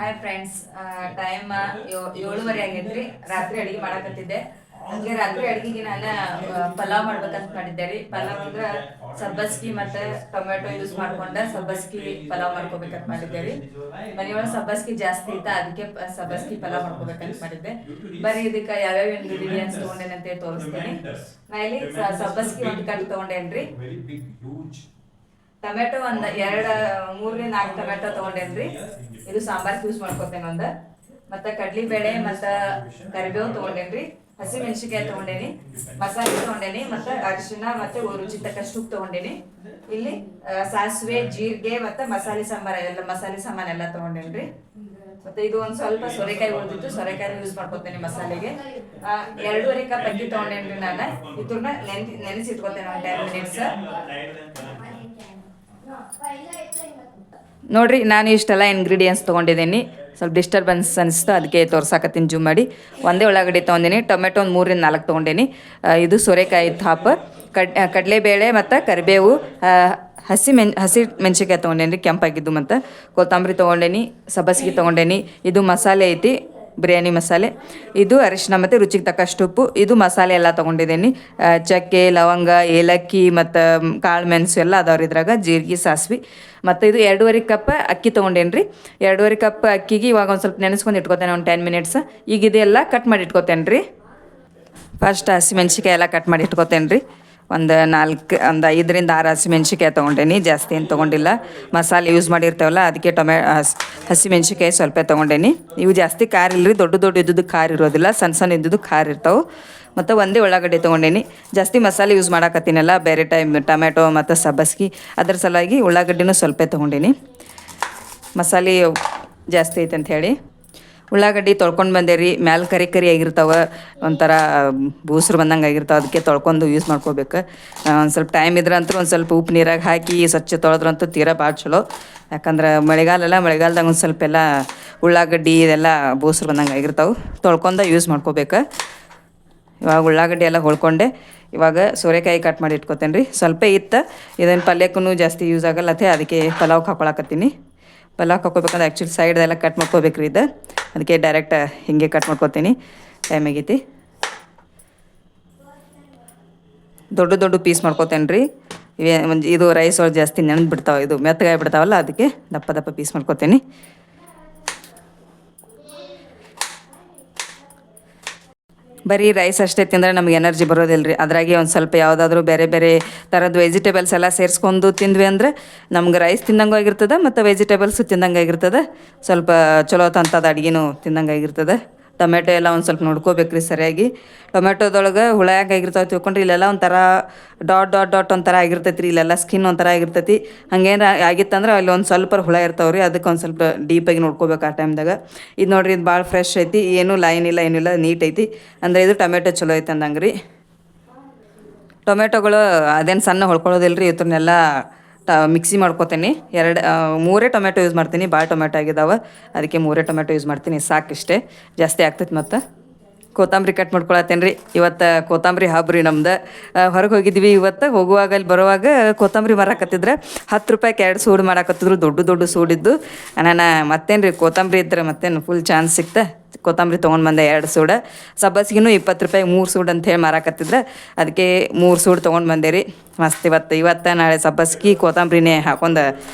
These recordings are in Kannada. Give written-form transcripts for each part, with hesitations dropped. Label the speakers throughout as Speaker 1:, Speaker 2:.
Speaker 1: ಹಾಯ್ ಫ್ರೆಂಡ್ಸ್, ಟೈಮ್ 7:30 ಆಗೈತ್ರಿ. ರಾತ್ರಿ ಅಡಿಗೆ ಮಾಡಕತ್ತಿದ್ದೆ. ಹಂಗೆ ರಾತ್ರಿ ಅಡಿಗೆಗೆ ನಾನು ಪಲಾವ್ ಮಾಡ್ಬೇಕಂತ ಮಾಡಿದ್ದೆ ರೀ. ಪಲಾವ್ ಅಂದ್ರೆ ಸಬ್ಬಸ್ಗಿ ಮತ್ತು ಟೊಮೆಟೊ ಯೂಸ್ ಮಾಡ್ಕೊಂಡೆ ಸಬ್ಬಸ್ಗಿ ಪಲಾವ್ ಮಾಡ್ಕೋಬೇಕಂತ ಮಾಡಿದ್ದೆ ರೀ. ಮನೆಯೊಳಗೆ ಸಬ್ಬಸ್ಗಿ ಜಾಸ್ತಿ ಇತ್ತು, ಅದಕ್ಕೆ ಸಬ್ಬಸ್ಗಿ ಪಲಾವ್ ಮಾಡ್ಕೋಬೇಕಂತ ಮಾಡಿದ್ದೆ. ಬರೀ ಇದಕ್ಕೆ ಯಾವ್ಯಾವ ಇಂಗ್ರೀಡಿಯೆಂಟ್ಸ್ ತೊಗೊಂಡೇನೆ ಅಂತ ತೋರಿಸ್ತೀನಿ. ನಾ ಇಲ್ಲಿ ಸಬ್ಬಸ್ಗಿ ಒಂದು ಕಟ್ ತೊಗೊಂಡೇನ್ರಿ. ಟೊಮೆಟೊ ಒಂದು 3-4 ಟೊಮೆಟೊ ತೊಗೊಂಡೇನ್ರಿ. ಇದು ಸಾಂಬಾರ್ಗೆ ಯೂಸ್ ಮಾಡ್ಕೊತೇನೆ ಒಂದು. ಮತ್ತು ಕಡ್ಲಿಬೇಳೆ ಮತ್ತು ಕರಿಬೇವು ತೊಗೊಂಡೇನ್ರಿ. ಹಸಿ ಮೆಣಸಿನ್ಕಾಯಿ ತೊಗೊಂಡೇನಿ, ಮಸಾಲೆ ತೊಗೊಂಡೇನಿ, ಮತ್ತು ಅರಿಶಿಣ ಮತ್ತು ರುಚಿ ತಕ್ಕಷ್ಟು ಉಪ್ಪು ತೊಗೊಂಡೇನಿ. ಇಲ್ಲಿ ಸಾಸಿವೆ, ಜೀರಿಗೆ ಮತ್ತು ಮಸಾಲೆ ಸಾಮಾನೆಲ್ಲ ತೊಗೊಂಡೇನ್ರಿ. ಮತ್ತು ಇದು ಒಂದು ಸ್ವಲ್ಪ ಸೋರೆಕಾಯಿ ಉಳಿದಿತ್ತು, ಸೋರೆಕಾಯಿ ಯೂಸ್ ಮಾಡ್ಕೊತೇನೆ ಮಸಾಲೆಗೆ. 2.5 ಕಪ್ ಅಕ್ಕಿ ತೊಗೊಂಡೇನ್ರಿ. ನಾನು ಇದನ್ನ ನೆನೆಸಿಟ್ಕೊತೇನೆ ಒಂದು 10 ಮಿನಿಟ್ಸ್. ನೋಡ್ರಿ, ನಾನು ಇಷ್ಟೆಲ್ಲ ಇಂಗ್ರೀಡಿಯೆಂಟ್ಸ್ ತೊಗೊಂಡಿದ್ದೀನಿ. ಸ್ವಲ್ಪ ಡಿಸ್ಟರ್ಬೆನ್ಸ್ ಅನಿಸ್ತು, ಅದಕ್ಕೆ ತೋರ್ಸಾಕತ್ತೀನಿ ಜೂಮ್ ಮಾಡಿ. ಒಂದೇ ಉಳ್ಳಾಗಡ್ಡಿ ತೊಗೊಂಡಿನಿ, ಟೊಮೆಟೊ ಒಂದು 3-4 ತೊಗೊಂಡೇನಿ. ಇದು ಸೋರೆಕಾಯಿ ಹಾಪ್, ಕಡಲೆಬೇಳೆ ಮತ್ತು ಕರಿಬೇವು, ಹಸಿ ಮೆಣಸಿನ್ಕಾಯಿ ತೊಗೊಂಡೇನಿ ಕೆಂಪಾಗಿದ್ದು, ಮತ್ತು ಕೊತ್ತಂಬರಿ ತೊಗೊಂಡೇನಿ, ಸಬ್ಬಸ್ಗಿ ತೊಗೊಂಡೇನಿ. ಇದು ಮಸಾಲೆ ಐತಿ, ಬಿರಿಯಾನಿ ಮಸಾಲೆ. ಇದು ಅರಿಶಿನ ಮತ್ತು ರುಚಿಗೆ ತಕ್ಕಷ್ಟು ಉಪ್ಪು. ಇದು ಮಸಾಲೆ ಎಲ್ಲ ತೊಗೊಂಡಿದ್ದೀನಿ. ಚಕ್ಕೆ, ಲವಂಗ, ಏಲಕ್ಕಿ ಮತ್ತು ಕಾಳು ಮೆಣಸು ಎಲ್ಲ ಅದಾವ್ರಿ ಇದ್ರಾಗ. ಜೀರಿಗೆ, ಸಾಸ್ವೆ. ಮತ್ತು ಇದು 2.5 ಕಪ್ ಅಕ್ಕಿ ತೊಗೊಂಡೇನಿ ರೀ. 2.5 ಕಪ್ ಅಕ್ಕಿಗೆ ಇವಾಗ ಒಂದು ಸ್ವಲ್ಪ ನೆನೆಸ್ಕೊಂಡು ಇಟ್ಕೊತೇನೆ ಒಂದು 10 ಮಿನಿಟ್ಸ್. ಈಗ ಇದೆಲ್ಲ ಕಟ್ ಮಾಡಿ ಇಟ್ಕೊತೇನೆ ರೀ. ಫಸ್ಟ್ ಹಸಿಮೆಣ್ಸಿಕಾಯಿ ಎಲ್ಲ ಕಟ್ ಮಾಡಿ ಇಟ್ಕೊತೇನೆ ರೀ. ಒಂದು 5-6 ಹಸಿಮೆಣ್ಸಿಕಾಯಿ ತೊಗೊಂಡೇನಿ, ಜಾಸ್ತಿ ಏನು ತೊಗೊಂಡಿಲ್ಲ. ಮಸಾಲೆ ಯೂಸ್ ಮಾಡಿರ್ತೇವಲ್ಲ, ಅದಕ್ಕೆ ಹಸಿಮೆಣ್ಸಿಕಾಯಿ ಸ್ವಲ್ಪ ತೊಗೊಂಡೇನಿ. ಇವು ಜಾಸ್ತಿ ಖಾರ ಇಲ್ಲರಿ, ದೊಡ್ಡ ಇದ್ದುದು ಖಾರ ಇರೋದಿಲ್ಲ, ಸಣ್ಣ ಇದ್ದುದು ಖಾರ ಇರ್ತಾವೆ. ಮತ್ತು ಒಂದೇ ಉಳ್ಳಾಗಡ್ಡಿ ತೊಗೊಂಡೇನಿ. ಜಾಸ್ತಿ ಮಸಾಲೆ ಯೂಸ್ ಮಾಡಕತ್ತೀನಲ್ಲ ಬೇರೆ ಟೊಮೆಟೊ ಮತ್ತು ಸಬ್ಬಸ್ಗಿ, ಅದ್ರ ಸಲುವಾಗಿ ಉಳ್ಳಾಗಡ್ಡಿನೂ ಸ್ವಲ್ಪ ತೊಗೊಂಡೇನಿ. ಮಸಾಲೆ ಜಾಸ್ತಿ ಐತೆ ಅಂಥೇಳಿ ಉಳ್ಳಾಗಡ್ಡಿ ತೊಳ್ಕೊಂಡು ಬಂದೆ ರೀ. ಮ್ಯಾಲೆ ಕರಿ ಆಗಿರ್ತಾವೆ, ಒಂಥರ ಬೂಸ್ರು ಬಂದಂಗೆ ಆಗಿರ್ತಾವೆ, ಅದಕ್ಕೆ ತೊಳ್ಕೊಂಡು ಯೂಸ್ ಮಾಡ್ಕೋಬೇಕು. ಒಂದು ಸ್ವಲ್ಪ ಟೈಮ್ ಇದ್ರಂತೂ ಒಂದು ಸ್ವಲ್ಪ ಉಪ್ಪು ನೀರಾಗ ಹಾಕಿ ಸ್ವಚ್ಛ ತೊಳೆದ್ರಂತೂ ತೀರಾ ಭಾಳ ಚಲೋ. ಯಾಕಂದ್ರೆ ಮಳೆಗಾಲದಾಗ ಒಂದು ಸ್ವಲ್ಪ ಎಲ್ಲ ಉಳ್ಳಾಗಡ್ಡಿ ಇದೆಲ್ಲ ಬೂಸ್ರು ಬಂದಂಗೆ ಆಗಿರ್ತಾವೆ, ತೊಳ್ಕೊಂಡು ಯೂಸ್ ಮಾಡ್ಕೋಬೇಕು. ಇವಾಗ ಉಳ್ಳಾಗಡ್ಡಿ ಎಲ್ಲ ಹೊಳ್ಕೊಂಡೆ. ಇವಾಗ ಸೋರೆಕಾಯಿ ಕಟ್ ಮಾಡಿ ಇಟ್ಕೊತೇನೆ ರೀ. ಸ್ವಲ್ಪ ಇತ್ತು, ಇದನ್ನು ಪಲ್ಯಕ್ಕೂ ಜಾಸ್ತಿ ಯೂಸ್ ಆಗಲ್ಲ, ಅದಕ್ಕೆ ಪಲಾವ್ಗೆ ಹಾಕೊಳಕತ್ತೀನಿ. ಪಲಾವ್ಗೆ ಹಾಕೋಬೇಕಂದ್ರೆ ಆ್ಯಕ್ಚುಲಿ ಸೈಡ್ದೆಲ್ಲ ಕಟ್ ಮಾಡ್ಕೋಬೇಕ್ರಿ ಇದು, ಅದಕ್ಕೆ ಡೈರೆಕ್ಟ್ ಹಿಂಗೆ ಕಟ್ ಮಾಡ್ಕೊತೀನಿ. ಟೈಮ್ ಆಗೈತಿ. ದೊಡ್ಡ ಪೀಸ್ ಮಾಡ್ಕೊತೇನೆ ರೀ. ಇದು ರೈಸ್ ಒಳಗೆ ಜಾಸ್ತಿ ನೆನೆದು ಬಿಡ್ತಾವೆ, ಇದು ಮೆತ್ತಗಾಗಿ ಬಿಡ್ತಾವಲ್ಲ, ಅದಕ್ಕೆ ದಪ್ಪ ಪೀಸ್ ಮಾಡ್ಕೊತೀನಿ. ಬರೀ ರೈಸ್ ಅಷ್ಟೇ ತಿಂದರೆ ನಮ್ಗೆ ಎನರ್ಜಿ ಬರೋದಿಲ್ಲ ರೀ. ಅದ್ರಾಗೆ ಒಂದು ಸ್ವಲ್ಪ ಯಾವುದಾದ್ರೂ ಬೇರೆ ಥರದ್ದು ವೆಜಿಟೇಬಲ್ಸ್ ಎಲ್ಲ ಸೇರಿಸ್ಕೊಂಡು ತಿಂದ್ವಿ ಅಂದರೆ ನಮ್ಗೆ ರೈಸ್ ತಿಂದಂಗೆ ಆಗಿರ್ತದೆ, ಮತ್ತು ವೆಜಿಟೇಬಲ್ಸು ತಿಂದಂಗೆ ಆಗಿರ್ತದೆ. ಸ್ವಲ್ಪ ಚಲೋ ತಂತದ ಅಡುಗೆನೂ ತಿಂದಂಗೆ ಆಗಿರ್ತದೆ. ಟೊಮೆಟೊ ಎಲ್ಲ ಒಂದು ಸ್ವಲ್ಪ ನೋಡ್ಕೋಬೇಕ್ರಿ ಸರಿಯಾಗಿ. ಟೊಮೆಟೊದೊಳಗೆ ಹುಳ ಆಗಿರ್ತಾವೆ ತಿಳ್ಕೊಂಡ್ರೆ, ಇಲ್ಲೆಲ್ಲ ಒಂಥರ ಡಾಟ್ ಒಂಥರ ಆಗಿರ್ತೈತಿ ರೀ. ಇಲ್ಲೆಲ್ಲ ಸ್ಕಿನ್ ಒಂಥರ ಆಗಿರ್ತೈತಿ. ಹಂಗೇನು ಆಗಿತ್ತಂದ್ರೆ ಅಲ್ಲಿ ಒಂದು ಸ್ವಲ್ಪ ಹುಳ ಇರ್ತಾವೆ ರೀ, ಅದಕ್ಕೆ ಒಂದು ಸ್ವಲ್ಪ ಡೀಪಾಗಿ ನೋಡ್ಕೋಬೇಕು ಆ ಟೈಮ್ದಾಗ. ಇದು ನೋಡಿರಿ, ಇದು ಭಾಳ ಫ್ರೆಶ್ ಐತಿ, ಏನೂ ಲೈನ್ ಇಲ್ಲ, ಏನಿಲ್ಲ, ನೀಟ್ ಐತಿ. ಅಂದರೆ ಇದು ಟೊಮೆಟೊ ಚಲೋ ಐತೆ ಅಂದಂಗೆ ರೀ. ಟೊಮೆಟೊಗಳು ಅದೇನು ಸಣ್ಣ ಹೊಳ್ಕೊಳ್ಳೋದಿಲ್ಲ ರೀ. ಇವತ್ತನ್ನೆಲ್ಲ ಮಿಕ್ಸಿ ಮಾಡ್ಕೊತೀನಿ. 3 ಟೊಮೆಟೊ ಯೂಸ್ ಮಾಡ್ತೀನಿ, ಭಾಳ ಟೊಮೆಟೊ ಆಗಿದ್ದಾವೆ, ಅದಕ್ಕೆ 3 ಟೊಮೆಟೊ ಯೂಸ್ ಮಾಡ್ತೀನಿ. ಸಾಕಿಷ್ಟೇ, ಜಾಸ್ತಿ ಆಗ್ತೈತೆ. ಮತ್ತು ಕೊತ್ತಂಬರಿ ಕಟ್ ಮಾಡ್ಕೊಳತ್ತೇನೆ ರೀ. ಇವತ್ತು ಕೊತ್ತಂಬರಿ ಹಬ್ಬ ರೀ ನಮ್ದು. ಹೊರಗೆ ಹೋಗಿದ್ವಿ ಇವತ್ತು. ಹೋಗುವಾಗ ಅಲ್ಲಿ ಬರುವಾಗ ಕೊತ್ತಂಬರಿ ಮಾರಾಕತ್ತಿದ್ರೆ 10 ರೂಪಾಯಿಗೆ 2 ಸೂಡು ಮಾಡಾಕತ್ತಿದ್ರು, ದೊಡ್ಡ ಸೂಡಿದ್ದು. ನಾನು ಮತ್ತೇನು ರೀ, ಕೊತ್ತಂಬರಿ ಇದ್ರೆ ಮತ್ತೇನು ಫುಲ್ ಚಾನ್ಸ್ ಸಿಕ್ತೆ. ಕೊತ್ತಂಬರಿ ತೊಗೊಂಡು ಬಂದೆ 2 ಸೂಡು. ಸಬ್ಬಸ್ಗಿನೂ 20 ರೂಪಾಯಿಗೆ 3 ಸೂಡು ಅಂಥೇಳಿ ಮಾರಾಕತ್ತಿದ್ರೆ, ಅದಕ್ಕೆ 3 ಸೂಡು ತೊಗೊಂಡು ಬಂದೆ ರೀ. ಮಸ್ತ್ ಇವತ್ತು ನಾಳೆ ಸಬ್ಬಸ್ಗಿ ಕೊತ್ತಂಬರಿನೇ ಹಾಕೊಂಡು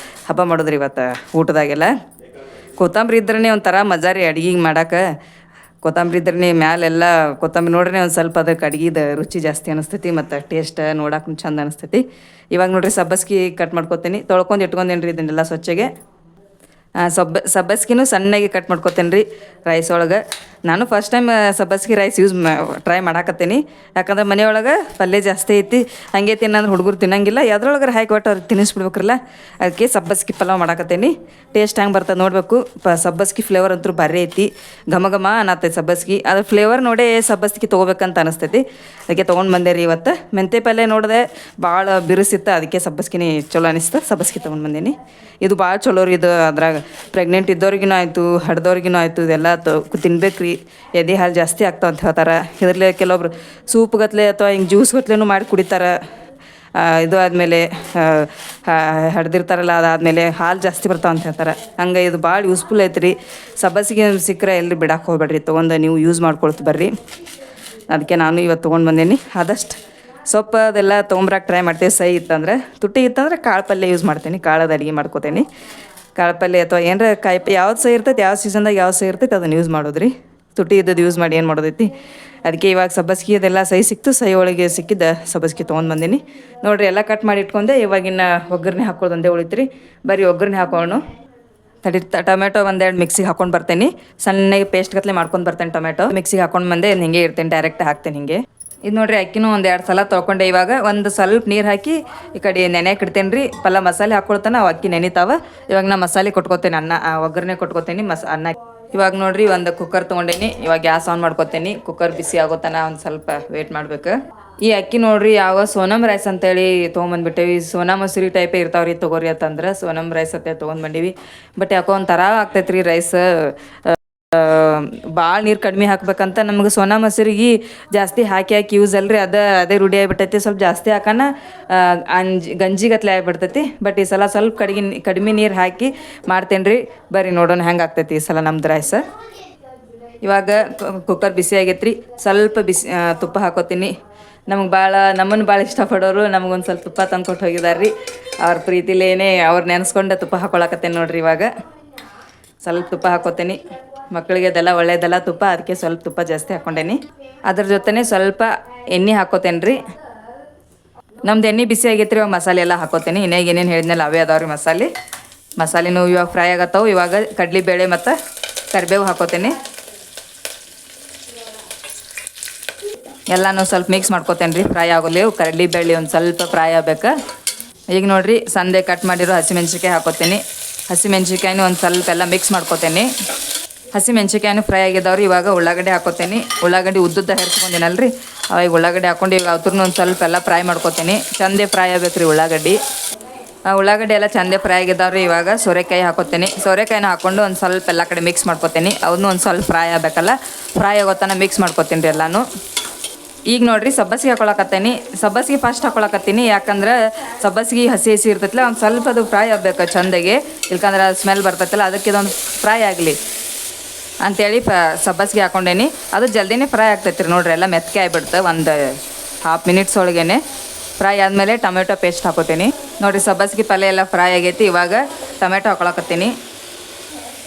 Speaker 1: ಹಬ್ಬ ಮಾಡೋದ್ರಿ ಇವತ್ತು ಊಟದಾಗೆಲ್ಲ. ಕೊತ್ತಂಬರಿ ಇದ್ರೇ ಒಂಥರ ಮಜಾ ರೀ ಅಡುಗೆ ಮಾಡೋಕೆ. ಕೊತ್ತಂಬರಿ ಇದ್ರೆ ಮ್ಯಾಲೆಲ್ಲ ಕೊತ್ತಂಬರಿ ನೋಡ್ರಿ ಒಂದು ಸ್ವಲ್ಪ ಅದಕ್ಕೆ ಅಡುಗೆದು ರುಚಿ ಜಾಸ್ತಿ ಅನಿಸ್ತೈತಿ, ಮತ್ತು ಟೇಸ್ಟ್ ನೋಡೋಕೆ ಚಂದ ಅನಿಸ್ತೈತಿ. ಇವಾಗ ನೋಡಿರಿ ಸಬ್ಬಸ್ಗಿ ಕಟ್ ಮಾಡ್ಕೊತೀನಿ. ತೊಳ್ಕೊಂಡು ಇಟ್ಕೊಂಡೇನಿ ರೀ ಇದನ್ನೆಲ್ಲ ಸ್ವಚ್ಛಗೆ. ಸಬ್ಬಸ್ಗಿನೂ ಸಣ್ಣಗೆ ಕಟ್ ಮಾಡ್ಕೊತೇನೆ ರೀ ರೈಸ್ ಒಳಗೆ. ನಾನು ಫಸ್ಟ್ ಟೈಮ್ ಸಬ್ಬಸ್ಗಿ ರೈಸ್ ಟ್ರೈ ಮಾಡಾಕತ್ತೀನಿ. ಯಾಕಂದ್ರೆ ಮನೆಯೊಳಗೆ ಪಲ್ಯ ಜಾಸ್ತಿ ಐತಿ, ಹಾಗೆ ತಿನ್ನಂದ್ರೆ ಹುಡುಗರು ತಿನ್ನಂಗಿಲ್ಲ, ಯಾವ್ದ್ರೊಳಗೆ ಹಾಕಿ ಒಟ್ಟು ಅವ್ರಿಗೆ ತಿನ್ನಿಸ್ಬಿಡ್ಬೇಕ್ರಲ್ಲ, ಅದಕ್ಕೆ ಸಬ್ಬಸ್ಗಿ ಪಲಾವ್ ಮಾಡಾಕತ್ತೀನಿ. ಟೇಸ್ಟ್ ಹೆಂಗೆ ಬರ್ತದೆ ನೋಡಬೇಕು. ಸಬ್ಬಸ್ಗಿ ಫ್ಲೇವರ್ ಅಂತೂ ಭಾರಿ ಐತಿ, ಘಮ ಅನ್ನತ್ತೈತಿ ಸಬ್ಬಸ್ಗಿ. ಅದ್ರ ಫ್ಲೇವರ್ ನೋಡಿ ಸಬ್ಬಸ್ಗಿ ತೊಗೋಬೇಕಂತ ಅನಿಸ್ತೈತಿ, ಅದಕ್ಕೆ ತೊಗೊಂಡು ಬಂದೆ ರೀ ಇವತ್ತು. ಮೆಂತೆ ಪಲ್ಯ ನೋಡಿದೆ ಭಾಳ ಬಿರುಸಿತ್ತು, ಅದಕ್ಕೆ ಸಬ್ಬಸ್ಗಿನಿ ಚಲೋ ಅನಿಸ್ತು, ಸಬ್ಬಸ್ಗಿ ತೊಗೊಂಡು ಬಂದೀನಿ. ಇದು ಭಾಳ ಚಲೋ ರೀ. ಇದು ಅದ್ರಾಗ ಪ್ರೆಗ್ನೆಂಟ್ ಇದ್ದವ್ರಿಗೂ ಆಯಿತು, ಹಡ್ದವ್ರಿಗೂ ಆಯಿತು, ಇದೆಲ್ಲ ತಿನ್ಬೇಕು ರೀ. ಎದೆ ಹಾಲು ಜಾಸ್ತಿ ಆಗ್ತಾವ ಅಂತ ಹೇಳ್ತಾರೆ. ಇದರಲ್ಲೇ ಕೆಲವೊಬ್ರು ಸೂಪ್ ಗತ್ಲೆ ಅಥವಾ ಹಿಂಗೆ ಜ್ಯೂಸ್ ಗತ್ಲೆನೂ ಮಾಡಿ ಕುಡಿತಾರೆ. ಇದು ಆದಮೇಲೆ ಹಡ್ದಿರ್ತಾರಲ್ಲ ಅದಾದಮೇಲೆ ಹಾಲು ಜಾಸ್ತಿ ಬರ್ತಾವ ಅಂತ ಹೇಳ್ತಾರೆ. ಹಂಗೆ ಇದು ಭಾಳ ಯೂಸ್ಫುಲ್ ಐತ್ರಿ. ಸಬ್ಬಸಿಗೆ ಸಿಕ್ಕರೆ ಎಲ್ಲಿ ಬಿಡಕ್ಕೆ ಹೋಗ್ಬೇಡ್ರಿ, ತೊಗೊಂಡು ನೀವು ಯೂಸ್ ಮಾಡ್ಕೊಳ್ತು ಬರ್ರಿ. ಅದಕ್ಕೆ ನಾನು ಇವತ್ತು ತೊಗೊಂಡು ಬಂದೀನಿ. ಆದಷ್ಟು ಸೊಪ್ಪು ಅದೆಲ್ಲ ತೊಗೊಂಬರಕ್ಕೆ ಟ್ರೈ ಮಾಡ್ತೀವಿ. ಸೈ ಇತ್ತಂದ್ರೆ, ತುಟ್ಟಿ ಇತ್ತಂದ್ರೆ ಕಾಳು ಪಲ್ಯ ಯೂಸ್ ಮಾಡ್ತೀನಿ, ಕಾಳದ ಅಡುಗೆ ಮಾಡ್ಕೋತೀನಿ. ಕಾಳು ಪಲ್ಯ ಅಥವಾ ಏನರ ಕಾಯಿ ಯಾವ್ದು ಸೈ ಇರ್ತೈತೆ, ಯಾವ ಸೀಸನ್ದಾಗ ಯಾವ ಸೈ ಇರ್ತೈತೆ ಅದನ್ನು ಯೂಸ್ ಮಾಡೋದ್ರಿ. ತುಟ್ಟಿ ಇದ್ದದ್ದು ಯೂಸ್ ಮಾಡಿ ಏನು ಮಾಡೋದೈತಿ. ಅದಕ್ಕೆ ಇವಾಗ ಸಬ್ಬಸ್ಗೆ ಅದೆಲ್ಲ ಸೈ ಸಿಕ್ತು, ಸೈ ಒಳಗೆ ಸಿಕ್ಕಿದ್ದ ಸಬ್ಬಸ್ಗೆ ತೊಗೊಂಡು ಬಂದೀನಿ. ನೋಡಿರಿ ಎಲ್ಲ ಕಟ್ ಮಾಡಿ ಇಟ್ಕೊಂಡೆ. ಇವಾಗಿನ ಒಗ್ಗರಣೆ ಹಾಕೋದು ಒಂದೇ ಉಳಿತ್ರಿ. ಬರೀ ಒಗ್ಗರಣೆ ಹಾಕೋಣ. ತಡಿ ಟೊಮೆಟೊ ಒಂದೆರಡು ಮಿಕ್ಸಿಗೆ ಹಾಕೊಂಡು ಬರ್ತೇನೆ. ಸಣ್ಣಗೆ ಪೇಸ್ಟ್ ಗತ್ತಲೆ ಮಾಡ್ಕೊಂಡು ಬರ್ತೇನೆ. ಟೊಮೆಟೊ ಮಿಕ್ಸಿಗೆ ಹಾಕೊಂಡು ಬಂದೆ ಹಿಂಗೆ ಇರ್ತೇನೆ, ಡೈರೆಕ್ಟ್ ಹಾಕ್ತೇನೆ ಹಿಂಗೆ. ಇದು ನೋಡಿರಿ ಅಕ್ಕಿನೂ ಒಂದು 2 ಸಲ ತೊಳ್ಕೊಂಡೆ. ಇವಾಗ ಒಂದು ಸ್ವಲ್ಪ ನೀರು ಹಾಕಿ ಈ ಕಡೆ ನೆನೆಯಕ್ಕೆ ಇಡ್ತೇನೆ ರೀ. ಪಲ್ಲ ಮಸಾಲೆ ಹಾಕ್ಕೊಳ್ತಾನೆ, ಅವು ಅಕ್ಕಿ ನೆನಿತಾವ. ಇವಾಗ ನಾ ಮಸಾಲೆ ಕೊಟ್ಕೋತೇನೆ, ಒಗ್ಗರಣೆ ಕೊಟ್ಕೋತೇನೆ ಅನ್ನ. ಇವಾಗ ನೋಡಿರಿ ಒಂದು ಕುಕ್ಕರ್ ತೊಗೊಂಡೇನಿ. ಇವಾಗ ಗ್ಯಾಸ್ ಆನ್ ಮಾಡ್ಕೊತೇನೆ. ಕುಕ್ಕರ್ ಬಿಸಿ ಆಗೋತನ ಒಂದು ಸ್ವಲ್ಪ ವೇಟ್ ಮಾಡ್ಬೇಕು. ಈ ಅಕ್ಕಿ ನೋಡಿರಿ ಯಾವ ಸೋನಮ್ ರೈಸ್ ಅಂತೇಳಿ ತೊಗೊಂಬಂದ್ಬಿಟ್ಟೇವಿ. ಸೋನಾ ಮಸೂರಿ ಟೈಪೇ ಇರ್ತಾವ್ರಿ, ತೊಗೋರಿ ಅಂತಂದ್ರೆ ಸೋನಮ್ ರೈಸ್ ಅಂತ ತೊಗೊಂಡು ಬಂದೀವಿ. ಬಟ್ ಯಾಕೋ ಒಂಥರ ಆಗ್ತೈತೆ ರೀ ರೈಸ್. ಭಾಳ ನೀರು ಕಡಿಮೆ ಹಾಕ್ಬೇಕಂತ ನಮ್ಗೆ ಸೋನಾ ಮಸೂರಿಗೆ ಜಾಸ್ತಿ ಹಾಕಿ ಯೂಸ್ ಅಲ್ರಿ. ಅದೇ ರೂಢಿ ಆಗಿಬಿಟ್ಟೈತಿ. ಸ್ವಲ್ಪ ಜಾಸ್ತಿ ಹಾಕೋಣ ಗಂಜಿಗತ್ಲೆ ಆಗಿಬಿಡ್ತೈತಿ. ಬಟ್ ಈ ಸಲ ಸ್ವಲ್ಪ ಕಡಿಮೆ ನೀರು ಹಾಕಿ ಮಾಡ್ತೇನೆ ರೀ. ಬರ್ರಿ ನೋಡೋಣ ಹೆಂಗೆ ಆಗ್ತೈತಿ ಈ ಸಲ ನಮ್ದು ರೈಸ್. ಇವಾಗ ಕುಕ್ಕರ್ ಬಿಸಿ ಆಗೈತೆ ರೀ. ಸ್ವಲ್ಪ ಬಿಸಿ ತುಪ್ಪ ಹಾಕೋತೀನಿ. ನಮ್ಮನ್ನು ಭಾಳ ಇಷ್ಟಪಡೋರು ನಮಗೊಂದು ಸ್ವಲ್ಪ ತುಪ್ಪ ತಂದ್ಕೊಟ್ಟು ಹೋಗಿದ್ದಾರೆ ರೀ. ಅವ್ರ ಪ್ರೀತಿಲೇನೆ ಅವ್ರು ನೆನೆಸ್ಕೊಂಡು ತುಪ್ಪ ಹಾಕೊಳಕತ್ತೇನೆ ನೋಡ್ರಿ. ಇವಾಗ ಸ್ವಲ್ಪ ತುಪ್ಪ ಹಾಕೋತೀನಿ. ಮಕ್ಕಳಿಗೆ ಅದೆಲ್ಲ ಒಳ್ಳೇದಲ್ಲ ತುಪ್ಪ, ಅದಕ್ಕೆ ಸ್ವಲ್ಪ ತುಪ್ಪ ಜಾಸ್ತಿ ಹಾಕ್ಕೊಂಡೇನಿ. ಅದ್ರ ಜೊತೆನೇ ಸ್ವಲ್ಪ ಎಣ್ಣೆ ಹಾಕೋತೇನೆ ರೀ. ನಮ್ದು ಎಣ್ಣೆ ಬಿಸಿ ಆಗೈತೆ ರೀ. ಇವಾಗ ಮಸಾಲೆ ಎಲ್ಲ ಹಾಕೋತೀನಿ. ಇನ್ನಾಗ ಏನೇನು ಹೇಳಿದ್ನಲ್ಲ ಅವೇ ಅದಾವ್ರಿ ಮಸಾಲೆನೂ ಇವಾಗ ಫ್ರೈ ಆಗತ್ತವು. ಇವಾಗ ಕಡಲೆಬೇಳೆ ಮತ್ತು ಕರಿಬೇವು ಹಾಕೋತೀನಿ. ಎಲ್ಲನೂ ಸ್ವಲ್ಪ ಮಿಕ್ಸ್ ಮಾಡ್ಕೋತೇನೆ ರೀ. ಫ್ರೈ ಆಗೋಲೇವು ಕಡಲೆಬೇಳೆ ಒಂದು ಸ್ವಲ್ಪ ಫ್ರೈ ಆಗ್ಬೇಕು. ಈಗ ನೋಡಿರಿ ಸಂದೆ ಕಟ್ ಮಾಡಿರೋ ಹಸಿಮೆಣ್ಸಿಕಾಯಿ ಹಾಕೋತೀನಿ. ಹಸಿಮೆಣ್ಸಿಕಾಯಿನೂ ಒಂದು ಸ್ವಲ್ಪ ಎಲ್ಲ ಮಿಕ್ಸ್ ಮಾಡ್ಕೋತೇನೆ. ಹಸಿಮೆಣ್ಸಿಕಾಯಿನೂ ಫ್ರೈ ಆಗಿದ್ದಾವ್ರಿ. ಇವಾಗ ಉಳ್ಳಾಗಡ್ಡೆ ಹಾಕೋತೀನಿ. ಉಳ್ಳಾಗಡ್ಡೆ ಉದ್ದುದ್ದ ಹೆರ್ಸ್ಕೊಂಡಿನಲ್ರಿ, ಅವಾಗ ಉಳ್ಳಾಗಡ್ಡೆ ಹಾಕೊಂಡು ಈಗ ಅವ್ರನ್ನೂ ಒಂದು ಸ್ವಲ್ಪ ಎಲ್ಲ ಫ್ರೈ ಮಾಡ್ಕೋತೀನಿ. ಚಂದೇ ಫ್ರೈ ಆಗ್ಬೇಕು ರೀ ಉಳ್ಳಾಗಡ್ಡೆ ಎಲ್ಲ ಚಂದೇ ಫ್ರೈ ಆಗಿದ್ದಾವ್ರಿ. ಇವಾಗ ಸೋರೆಕಾಯಿ ಹಾಕೋತೀನಿ. ಸೋರೆಕಾಯಿನ ಹಾಕ್ಕೊಂಡು ಒಂದು ಸ್ವಲ್ಪ ಎಲ್ಲ ಕಡೆ ಮಿಕ್ಸ್ ಮಾಡ್ಕೋತೀನಿ. ಅವನ್ನೂ ಒಂದು ಸ್ವಲ್ಪ ಫ್ರೈ ಆಗಬೇಕಲ್ಲ, ಫ್ರೈ ಆಗೋತನ ಮಿಕ್ಸ್ ಮಾಡ್ಕೋತೀನಿ ರೀ ಎಲ್ಲನೂ. ಈಗ ನೋಡಿರಿ ಸಬ್ಬಸಿಗೆ ಹಾಕೊಳಕತ್ತೀನಿ. ಸಬ್ಬಸಿಗೆ ಫಸ್ಟ್ ಹಾಕೊಳಕತ್ತೀನಿ. ಯಾಕಂದ್ರೆ ಸಬ್ಬಸಿಗೆ ಹಸಿ ಇರ್ತೈತಿಲ್ಲ, ಒಂದು ಸ್ವಲ್ಪ ಅದು ಫ್ರೈ ಆಗಬೇಕು ಚಂದಾಗೆ. ಇಲ್ಕಂದ್ರೆ ಸ್ಮೆಲ್ ಬರ್ತೈತಿಲ್ಲ, ಅದಕ್ಕೆ ಇದೊಂದು ಫ್ರೈ ಆಗಲಿ ಅಂಥೇಳಿ ಸಬ್ಬಸಿಗೆ ಹಾಕ್ಕೊಂಡೇನಿ. ಅದು ಜಲ್ದಿನೇ ಫ್ರೈ ಆಗ್ತೈತಿ ರೀ. ನೋಡಿರಿ ಎಲ್ಲ ಮೆತ್ತಗೆ ಆಗಿಬಿಡ್ತು. ಒಂದು ಹಾಫ್ ಮಿನಿಟ್ಸ್ ಒಳಗೇ ಫ್ರೈ ಆದಮೇಲೆ ಟೊಮೆಟೊ ಪೇಸ್ಟ್ ಹಾಕೋತೀನಿ. ನೋಡಿರಿ ಸಬ್ಬಸಿಗೆ ಪಲ್ಯ ಎಲ್ಲ ಫ್ರೈ ಆಗೈತಿ. ಇವಾಗ ಟೊಮೆಟೊ ಹಾಕೊಳಕತ್ತೀನಿ.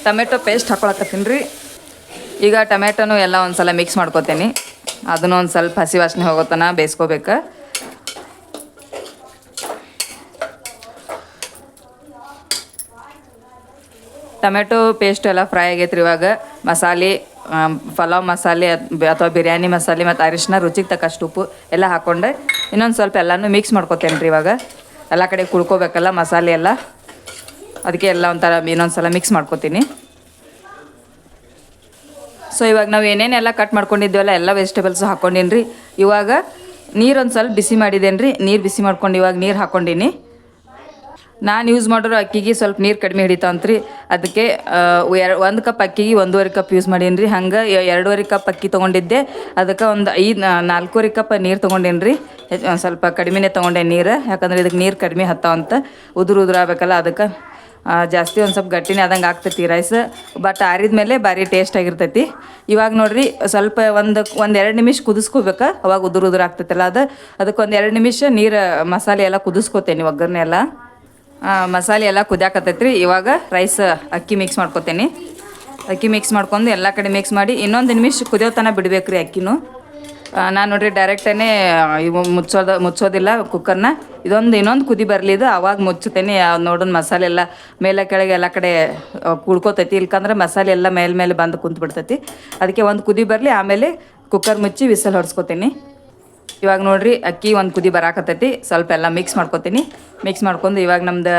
Speaker 1: ಟೊಮೆಟೊ ಪೇಸ್ಟ್ ಹಾಕೊಳಕತ್ತೀನಿ ರೀ. ಈಗ ಟೊಮೆಟೊನು ಎಲ್ಲ ಒಂದು ಸಲ ಮಿಕ್ಸ್ ಮಾಡ್ಕೋತೀನಿ. ಅದನ್ನು ಒಂದು ಸ್ವಲ್ಪ ಹಸಿ ವಾಸನೆ ಹೋಗೋತನ ಬೇಯಿಸ್ಕೋಬೇಕು. ಟೊಮೆಟೊ ಪೇಸ್ಟ್ ಎಲ್ಲ ಫ್ರೈ ಆಗೈತ್ರಿ. ಇವಾಗ ಮಸಾಲೆ, ಪಲಾವ್ ಮಸಾಲೆ ಅಥವಾ ಬಿರಿಯಾನಿ ಮಸಾಲೆ ಮತ್ತು ಅರಿಶಿನ, ರುಚಿಗೆ ತಕ್ಕಷ್ಟು ಉಪ್ಪು ಎಲ್ಲ ಹಾಕ್ಕೊಂಡು ಇನ್ನೊಂದು ಸ್ವಲ್ಪ ಎಲ್ಲನೂ ಮಿಕ್ಸ್ ಮಾಡ್ಕೋತೇನೆ ರೀ. ಇವಾಗ ಎಲ್ಲ ಕಡೆ ಕುಳ್ಕೋಬೇಕಲ್ಲ ಮಸಾಲೆ ಎಲ್ಲ, ಅದಕ್ಕೆ ಎಲ್ಲ ಒಂಥರ ಇನ್ನೊಂದು ಸಲ ಮಿಕ್ಸ್ ಮಾಡ್ಕೋತೀನಿ. ಸೊ ಇವಾಗ ನಾವು ಏನೇನೆಲ್ಲ ಕಟ್ ಮಾಡ್ಕೊಂಡಿದ್ದೀವಲ್ಲ ಎಲ್ಲ ವೆಜಿಟೇಬಲ್ಸು ಹಾಕ್ಕೊಂಡೀನಿ ರೀ. ಇವಾಗ ನೀರೊಂದು ಸ್ವಲ್ಪ ಬಿಸಿ ಮಾಡಿದ್ದೇನೆ ರೀ. ನೀರು ಬಿಸಿ ಮಾಡ್ಕೊಂಡು ಇವಾಗ ನೀರು ಹಾಕ್ಕೊಂಡೀನಿ. ನಾನು ಯೂಸ್ ಮಾಡಿರೋ ಅಕ್ಕಿಗೆ ಸ್ವಲ್ಪ ನೀರು ಕಡಿಮೆ ಹಿಡಿತಾವಂತ್ರಿ. ಅದಕ್ಕೆ 1 ಕಪ್ ಅಕ್ಕಿಗೆ 1.5 ಕಪ್ ಯೂಸ್ ಮಾಡೀನಿ ರೀ. ಹಂಗೆ 2.5 ಕಪ್ ಅಕ್ಕಿ ತೊಗೊಂಡಿದ್ದೆ. ಅದಕ್ಕೆ ಒಂದು 4.5 ಕಪ್ ನೀರು ತೊಗೊಂಡೇನಿ ರೀ. ಸ್ವಲ್ಪ ಕಡಿಮೆನೇ ತೊಗೊಂಡೆ ನೀರು. ಯಾಕಂದ್ರೆ ಇದಕ್ಕೆ ನೀರು ಕಡಿಮೆ ಹತ್ತಾವಂತ, ಉದುರು ಆಗ್ಬೇಕಲ್ಲ, ಅದಕ್ಕೆ ಜಾಸ್ತಿ ಒಂದು ಸ್ವಲ್ಪ ಗಟ್ಟಿನೇ ಆದಂಗೆ ಆಗ್ತೈತಿ ರೈಸ್. ಬಟ್ ಆರಿದ ಮೇಲೆ ಭಾರಿ ಟೇಸ್ಟ್ ಆಗಿರ್ತೈತಿ. ಇವಾಗ ನೋಡಿರಿ ಸ್ವಲ್ಪ ಒಂದು 2 ನಿಮಿಷ ಕುದಿಸ್ಕೋಬೇಕು. ಅವಾಗ ಉದುರು ಆಗ್ತೈತಲ್ಲ ಅದಕ್ಕೆ ಒಂದು 2 ನಿಮಿಷ ನೀರು ಮಸಾಲೆ ಎಲ್ಲ ಕುದಿಸ್ಕೋತೇನೆ. ಒಗ್ಗರಣೆ ಎಲ್ಲ ಮಸಾಲೆ ಎಲ್ಲ ಕುದಿಯಾಕತ್ತೈತ್ರಿ. ಇವಾಗ ರೈಸ್ ಅಕ್ಕಿ ಮಿಕ್ಸ್ ಮಾಡ್ಕೋತೇನೆ. ಅಕ್ಕಿ ಮಿಕ್ಸ್ ಮಾಡ್ಕೊಂಡು ಎಲ್ಲ ಕಡೆ ಮಿಕ್ಸ್ ಮಾಡಿ ಇನ್ನೊಂದು ನಿಮಿಷ ಕುದಿಯೋ ತನಕ ಬಿಡಬೇಕು ರೀ ಅಕ್ಕಿನೂ. ನಾನು ನೋಡಿರಿ ಡೈರೆಕ್ಟೇ ಇವು ಮುಚ್ಚೋದಿಲ್ಲ ಕುಕ್ಕರ್ನ. ಇನ್ನೊಂದು ಕುದಿ ಬರಲಿದ್ದು ಅವಾಗ ಮುಚ್ಚುತ್ತೇನೆ. ನೋಡೋಣ ಮಸಾಲೆ ಎಲ್ಲ ಮೇಲೆ ಕೆಳಗೆ ಎಲ್ಲ ಕಡೆ ಕುಳ್ಕೋತೈತಿ. ಇಲ್ಕಂದ್ರೆ ಮಸಾಲೆ ಎಲ್ಲ ಮೇಲೆ ಬಂದು ಕುಂತು ಬಿಡ್ತೈತಿ. ಅದಕ್ಕೆ ಒಂದು ಕುದಿ ಬರಲಿ, ಆಮೇಲೆ ಕುಕ್ಕರ್ ಮುಚ್ಚಿ ವಿಸಲ್ ಹೊಡ್ಸ್ಕೊತೀನಿ. ಇವಾಗ ನೋಡಿರಿ ಅಕ್ಕಿ ಒಂದು ಕುದಿ ಬರಾಕತ್ತೈತಿ. ಸ್ವಲ್ಪ ಎಲ್ಲ ಮಿಕ್ಸ್ ಮಾಡ್ಕೊತೀನಿ. ಮಿಕ್ಸ್ ಮಾಡ್ಕೊಂಡು ಇವಾಗ ನಮ್ದು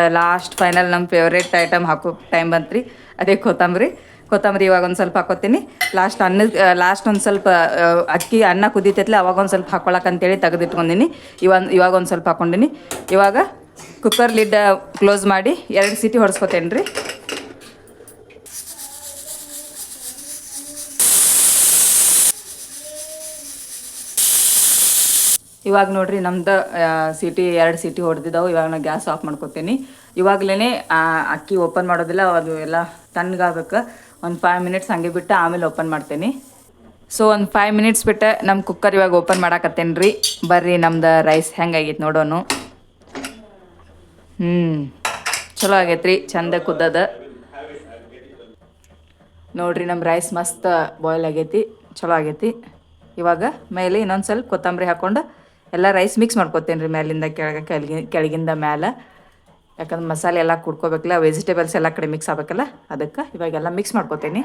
Speaker 1: ಫೈನಲ್ ನಮ್ಮ ಫೇವ್ರೇಟ್ ಐಟಮ್ ಹಾಕೋ ಟೈಮ್ ಬಂತು ರೀ. ಅದೇ ಕೊತ್ತಂಬರಿ ಇವಾಗ ಒಂದು ಸ್ವಲ್ಪ ಹಾಕೋತೀನಿ. ಲಾಸ್ಟ್ ಒಂದು ಸ್ವಲ್ಪ ಅನ್ನ ಕುದೀತೈತ್ಲೆ ಅವಾಗ ಒಂದು ಸ್ವಲ್ಪ ಹಾಕ್ಕೊಳಕ್ಕಂತೇಳಿ ತೆಗೆದಿಟ್ಕೊಂಡಿನಿ. ಇವಾಗ ಒಂದು ಸ್ವಲ್ಪ ಹಾಕ್ಕೊಂಡಿನಿ. ಇವಾಗ ಕುಕ್ಕರ್ ಲಿಡ್ ಕ್ಲೋಸ್ ಮಾಡಿ 2 ಸೀಟಿ ಹೊಡ್ಸ್ಕೊತೇನೆ ರೀ. ಇವಾಗ ನೋಡ್ರಿ ನಮ್ದು ಸೀಟಿ 2 ಸೀಟಿ ಹೊಡೆದಿದ್ದಾವೆ. ಇವಾಗ ನಾನು ಗ್ಯಾಸ್ ಆಫ್ ಮಾಡ್ಕೊತೀನಿ. ಇವಾಗಲೇ ಅಕ್ಕಿ ಓಪನ್ ಮಾಡೋದಿಲ್ಲ, ಅದು ಎಲ್ಲ ತಣ್ಣಗಾಗಬೇಕು. ಒಂದು 5 ಮಿನಿಟ್ಸ್ ಹಂಗೆ ಬಿಟ್ಟು ಆಮೇಲೆ ಓಪನ್ ಮಾಡ್ತೀನಿ. ಸೊ ಒಂದು 5 ಮಿನಿಟ್ಸ್ ಬಿಟ್ಟು ನಮ್ಮ ಕುಕ್ಕರ್ ಇವಾಗ ಓಪನ್ ಮಾಡಾಕತ್ತೇನೆ ರೀ. ಬರ್ರಿ ನಮ್ದು ರೈಸ್ ಹೆಂಗಾಗೈತೆ ನೋಡೋಣ. ಚಲೋ ಆಗೈತೆ ರೀ, ಚಂದ ಕುದ್ದದ ನೋಡ್ರಿ. ನಮ್ಮ ರೈಸ್ ಮಸ್ತ್ ಬಾಯ್ಲ್ ಆಗೈತಿ, ಚಲೋ ಆಗೈತಿ. ಇವಾಗ ಮೇಲೆ ಇನ್ನೊಂದು ಸ್ವಲ್ಪ ಕೊತ್ತಂಬರಿ ಹಾಕ್ಕೊಂಡು ಎಲ್ಲ ರೈಸ್ ಮಿಕ್ಸ್ ಮಾಡ್ಕೊತೇನೆ ರೀ, ಮೇಲಿಂದ ಕೆಳಗಿಂದ ಮೇಲೆ. ಯಾಕಂದ್ರೆ ಮಸಾಲೆ ಎಲ್ಲ ಕುಡ್ಕೋಬೇಕಲ್ಲ, ವೆಜಿಟೇಬಲ್ಸ್ ಎಲ್ಲ ಕಡೆ ಮಿಕ್ಸ್ ಆಗ್ಬೇಕಲ್ಲ, ಅದಕ್ಕೆ ಇವಾಗೆಲ್ಲ ಮಿಕ್ಸ್ ಮಾಡ್ಕೊತೀನಿ.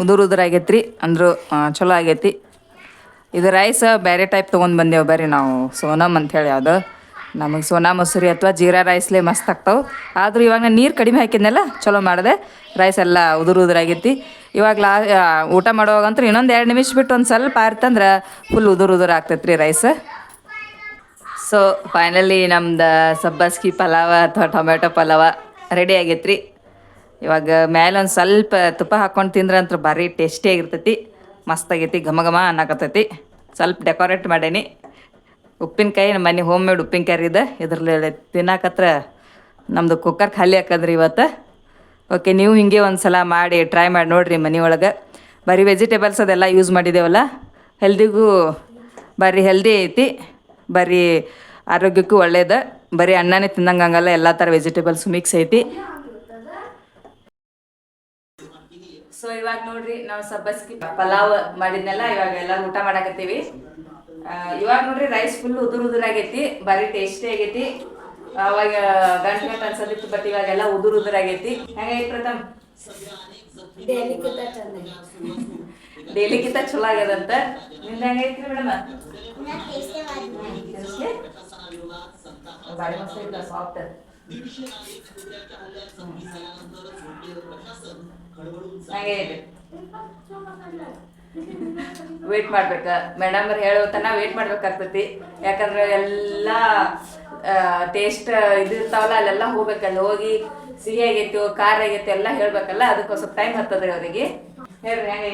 Speaker 1: ಉದುರಾಗೈತೆ ರೀ, ಅಂದರೂ ಚಲೋ ಆಗೈತಿ. ಇದು ರೈಸ್ ಬೇರೆ ಟೈಪ್ ತೊಗೊಂಡು ಬಂದೇವು ಬರ್ರಿ ನಾವು, ಸೋನಮ್ ಅಂಥೇಳಿ. ಯಾವುದು ನಮಗೆ ಸೋನಾ ಮಸೂರಿ ಅಥವಾ ಜೀರಾ ರೈಸ್ಲೇ ಮಸ್ತ್ ಆಗ್ತಾವೆ. ಆದರೂ ಇವಾಗ ನಾನು ನೀರು ಕಡಿಮೆ ಹಾಕಿದ್ನಲ್ಲ, ಚಲೋ ಮಾಡಿದೆ. ರೈಸ್ ಎಲ್ಲ ಉದುರಾಗೈತಿ. ಇವಾಗ ಊಟ ಮಾಡುವಾಗಂತೂ ಇನ್ನೊಂದು 2 ನಿಮಿಷ ಬಿಟ್ಟು ಒಂದು ಸ್ವಲ್ಪ ಆರ್ತಂದ್ರೆ ಫುಲ್ ಉದುರು ಆಗ್ತೈತೆ ರೀ ರೈಸ್. ಸೊ ಫೈನಲಿ ನಮ್ದು ಸಬ್ಬಸ್ಗಿ ಪಲಾವ ಅಥವಾ ಟೊಮೆಟೊ ಪಲಾವ ರೆಡಿ ಆಗೈತೆ ರೀ. ಇವಾಗ ಮೇಲೆ ಒಂದು ಸ್ವಲ್ಪ ತುಪ್ಪ ಹಾಕ್ಕೊಂಡು ತಿಂದ್ರೆ ಅಂತೂ ಭಾರಿ ಟೇಸ್ಟಿಯಾಗಿರ್ತೈತಿ, ಮಸ್ತಾಗೈತಿ, ಘಮ ಘಮ ಅನ್ನಕತ್ತೈತಿ. ಸ್ವಲ್ಪ ಡೆಕೋರೇಟ್ ಮಾಡೀನಿ. ಉಪ್ಪಿನಕಾಯಿ ನಮ್ಮ ಮನೆ ಹೋಮ್ ಮೇಡ್ ಉಪ್ಪಿನಕಾಯಿ ಇದೆ. ಇದ್ರಲ್ಲಿ ತಿನ್ನಕತ್ರ ನಮ್ಮದು ಕುಕ್ಕರ್ ಖಾಲಿ ಹಾಕದ್ರಿ ಇವತ್ತು. ಓಕೆ, ನೀವು ಹಿಂಗೆ ಒಂದು ಸಲ ಮಾಡಿ ಟ್ರೈ ಮಾಡಿ ನೋಡಿರಿ ಮನೆ ಒಳಗೆ. ಬರೀ ವೆಜಿಟೇಬಲ್ಸ್ ಅದೆಲ್ಲ ಯೂಸ್ ಮಾಡಿದ್ದೇವಲ್ಲ, ಹೆಲ್ದಿಗೂ ಬರೀ ಹೆಲ್ದಿ ಐತಿ, ಬರೀ ಆರೋಗ್ಯಕ್ಕೂ ಒಳ್ಳೇದು. ಬರೀ ಅನ್ನನೇ ತಿನ್ನಂಗೆ ಹಂಗಲ್ಲ, ಎಲ್ಲ ಥರ ವೆಜಿಟೇಬಲ್ಸು ಮಿಕ್ಸ್ ಐತಿ. ಸೊ ಇವಾಗ ನೋಡ್ರಿ ನಾವು ಸಬ್ಬಸ್ಗಿ ಪಲಾವ್ ಮಾಡಿದ್ನೆಲ್ಲ ಇವಾಗ ಎಲ್ಲ ಊಟ ಮಾಡಾಕತ್ತೀವಿ. ಇವಾಗ ನೋಡ್ರಿ ರೈಸ್ ಫುಲ್ ಉದುರಾಗೈತಿ, ಭಾರಿ ಟೇಸ್ಟಿ ಆಗೈತಿ. ಅವಾಗ ಗಂಟು ಅನ್ಸದಿತ್ತು, ಬಟ್ ಇವಾಗೆಲ್ಲ ಉದುರಾಗೈತಿ. ಹೆಂಗೈತಿ ಪ್ರಥಮ್? ಡೈಲಿಕ್ಕಿಂತ ಚಲೋ ಆಗ್ಯದಂತ. ನಿಮ್ದು ಹೆಂಗೈತ್ರಿ ಮೇಡಮ್? ಭಾರಿ ಮಸ್ತ್ ಐತ, ಸಾಫ್ಟ್. ಹಾಗೆ ವೇಟ್ ಮಾಡ್ಬೇಕ, ಮೇಡಮ್ ಅವ್ರು ಹೇಳೋ ತನಕ ವೇಟ್ ಮಾಡ್ಬೇಕಾಗ್ತೈತಿ. ಯಾಕಂದ್ರೆ ಎಲ್ಲ ಟೇಸ್ಟ್ ಇದು ಇರ್ತಾವಲ್ಲ, ಅಲ್ಲೆಲ್ಲ ಹೋಗ್ಬೇಕಲ್ಲ. ಹೋಗಿ ಸಿಹಿ ಆಗೈತಿ, ಖಾರ ಆಗೈತಿ ಎಲ್ಲ ಹೇಳ್ಬೇಕಲ್ಲ, ಅದಕ್ಕೆ ಸ್ವಲ್ಪ ಟೈಮ್ ಹತ್ತದ್ರಿ ಅವರಿಗೆ. ಹೇಳ್ರಿ ಹೆಂಗೆ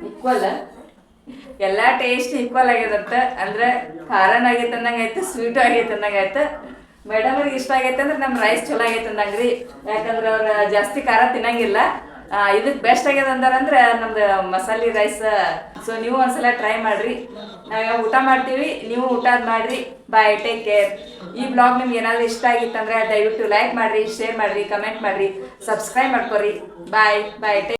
Speaker 1: ಈಕ್ವಲ್ ಎಲ್ಲ ಟೇಸ್ಟ್ ಈಕ್ವಲ್ ಆಗ್ಯದಂತ. ಅಂದ್ರೆ ಖಾರನ ಆಗೈತೆ ಅಂದಂಗೆ ಆಯ್ತು, ಸ್ವೀಟು ಆಗೈತೆ ಅಂದಂಗೆ ಆಯ್ತು. ಮೇಡಮ್ ಅವ್ರಿಗೆ ಇಷ್ಟ ಆಗೈತೆ ಅಂದ್ರೆ ನಮ್ಮ ರೈಸ್ ಚಲೋ ಆಗೈತೆ ಅಂದಂಗ್ರಿ. ಯಾಕಂದ್ರೆ ಅವ್ರು ಜಾಸ್ತಿ ಖಾರ ತಿನ್ನಂಗಿಲ್ಲ. ಇದಕ್ಕೆ ಬೆಸ್ಟ್ ಆಗ್ಯದ ಅಂದಾರಂದ್ರೆ ನಮ್ದು ಮಸಾಲೆ ರೈಸ್. ಸೊ ನೀವು ಒಂದ್ಸಲ ಟ್ರೈ ಮಾಡ್ರಿ. ನಾವ್ ಊಟ ಮಾಡ್ತೀವಿ, ನೀವು ಊಟ ಮಾಡ್ರಿ. ಬಾಯ್, ಟೇಕ್ ಕೇರ್. ಈ ಬ್ಲಾಗ್ ನಿಮ್ಗೆ ಏನಾದ್ರು ಇಷ್ಟ ಆಗಿತ್ತಂದ್ರೆ ದಯವಿಟ್ಟು ಲೈಕ್ ಮಾಡ್ರಿ, ಶೇರ್ ಮಾಡ್ರಿ, ಕಮೆಂಟ್ ಮಾಡ್ರಿ, ಸಬ್ಸ್ಕ್ರೈಬ್ ಮಾಡ್ಕೊರಿ. ಬಾಯ್ ಬಾಯ್.